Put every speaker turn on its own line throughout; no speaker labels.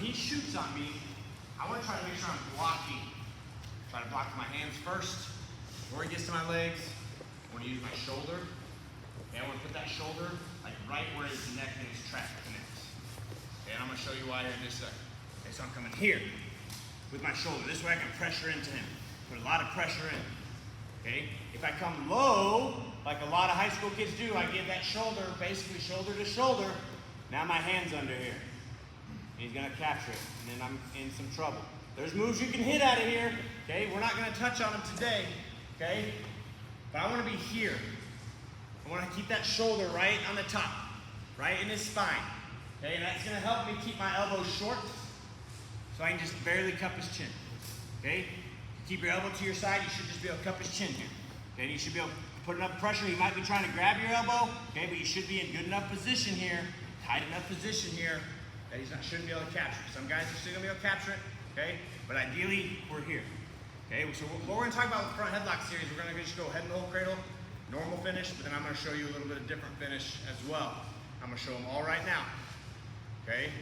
he shoots on me, I want to try to make sure I'm blocking. Try to block my hands first. Before he gets to my legs, I want to use my shoulder. Okay, I want to put that shoulder like right where his neck and his trap connects. Okay, and I'm going to show you why here in just a second. Okay, so I'm coming here with my shoulder. This way I can pressure into him. Put a lot of pressure in. Okay, if I come low, like a lot of high school kids do, I give that shoulder, basically shoulder to shoulder. Now my hand's under here. He's going to capture it, and then I'm in some trouble. There's moves you can hit out of here. Okay, we're not going to touch on them today. Okay, but I want to be here. I want to keep that shoulder right on the top, right in his spine. Okay, and that's going to help me keep my elbows short so I can just barely cup his chin. Okay, keep your elbow to your side, you should just be able to cup his chin here. Okay, you should be able to put enough pressure. He might be trying to grab your elbow, okay, but you should be in good enough position here, tight enough position here that shouldn't be able to capture it. Some guys are still going to be able to capture it, okay, but ideally we're here. Okay, so what we're going to talk about with the front headlock series, we're going to just go head and hole cradle, normal finish, but then I'm going to show you a little bit of different finish as well. I'm going to show them all right now, okay,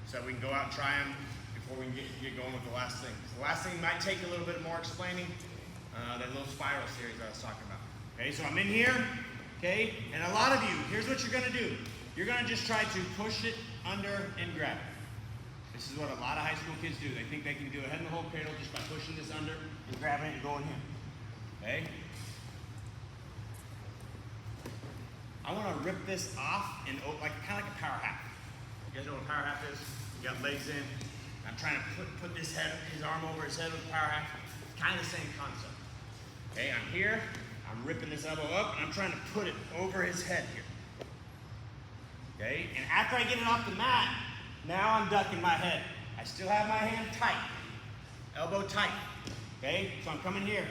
so we can go out and try them before we can get going with the last thing. The last thing might take a little bit more explaining, that little spiral series I was talking about. Okay, so I'm in here, okay, and a lot of you, here's what you're going to do. You're going to just try to push it under and grab it. This is what a lot of high school kids do. They think they can do a head and hole cradle just by pushing this under and grabbing it and going here. Okay? I want to rip this off and like kind of like a power half. You guys know what a power half is? You got legs in. I'm trying to put his arm over his head with a power half. It's kind of the same concept. Okay, I'm here. I'm ripping this elbow up and I'm trying to put it over his head here. Okay, and after I get it off the mat, now I'm ducking my head. I still have my hand tight, elbow tight. Okay, so I'm coming here,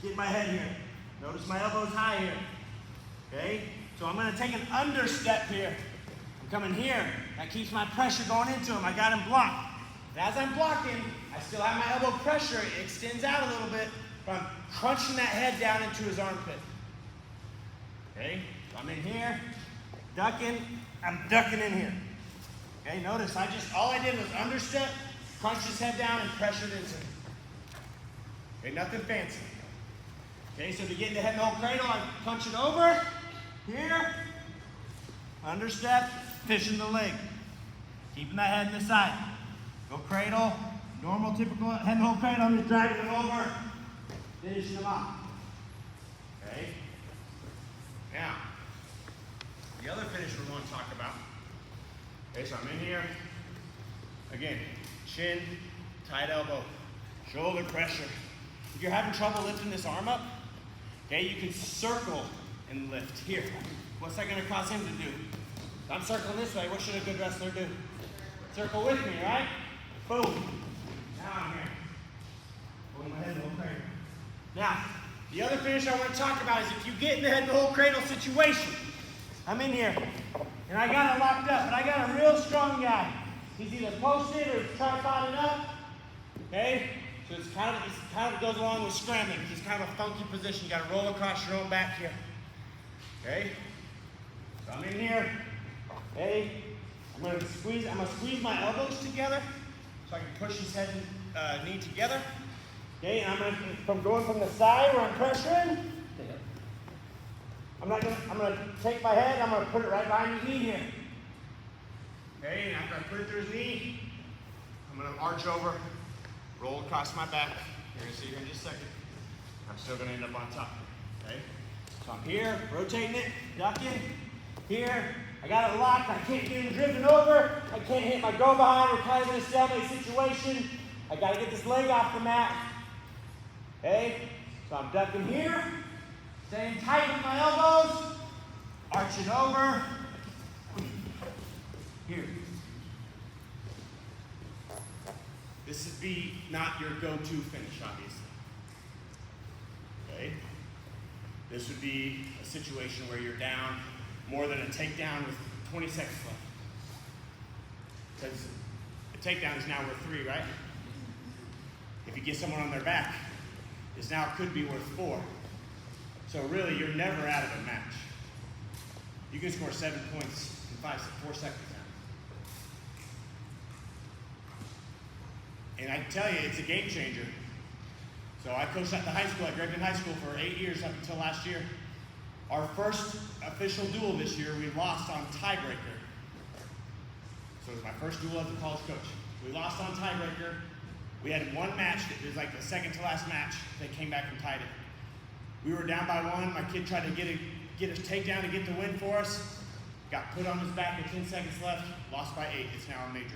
get my head here. Notice my elbow's high here. Okay, so I'm going to take an understep here. I'm coming here. That keeps my pressure going into him. I got him blocked. And as I'm blocking, I still have my elbow pressure. It extends out a little bit, but I'm crunching that head down into his armpit. Okay, so I'm in here, ducking. I'm ducking in here. Okay, notice all I did was understep, crunch his head down, and pressured into him. Okay, nothing fancy. Okay, so to get into head and hole cradle, I punch it over, here, understep, fishing the leg. Keeping that head in the side. Go cradle, normal, typical head and hole cradle, I'm just dragging it over, finishing them off. Okay? Now, the other finish we're going to talk about. Okay, so I'm in here. Again, chin, tight elbow, shoulder pressure. If you're having trouble lifting this arm up, okay, you can circle and lift here. What's that going to cause him to do? If I'm circling this way, what should a good wrestler do? Circle with me, right? Boom. Now I'm here. Pulling my head in the hole cradle. Now, the other finish I want to talk about is if you get in the head and hole cradle situation, I'm in here, and I got it locked up, but I got a real strong guy. He's either posted or he's tripoded up, okay? So it kind of goes along with scrambling. It's kind of a funky position. You got to roll across your own back here, okay? So I'm in here, okay? I'm gonna squeeze my elbows together so I can push his head and knee together, okay? And I'm going from the side where I'm pressuring. I'm gonna take my head, I'm gonna put it right behind his knee here. Okay, and after I put it through his knee, I'm gonna arch over, roll across my back. You're gonna see here in just a second. I'm still gonna end up on top, okay? So I'm here, rotating it, ducking, here. I got it locked, I can't get him driven over. I can't hit my go behind, we're kind of in a stalemate situation. I gotta get this leg off the mat, okay? So I'm ducking here. Staying tight with my elbows, arching over, here. This would be not your go-to finish, obviously. Okay? This would be a situation where you're down more than a takedown with 20 seconds left. Because the takedown is now worth 3, right? If you get someone on their back, this now could be worth 4. So really, you're never out of a match. You can score 7 points in 4 seconds now. And I tell you, it's a game changer. So I coached at the high school, at Broeckelman High School for 8 years up until last year. Our first official duel this year, we lost on tiebreaker. So it was my first duel as a college coach. We lost on tiebreaker. We had one match, it was like the second to last match. They came back and tied it. We were down by one. My kid tried to get a takedown to get the win for us. Got put on his back with 10 seconds left, lost by 8. It's now a major.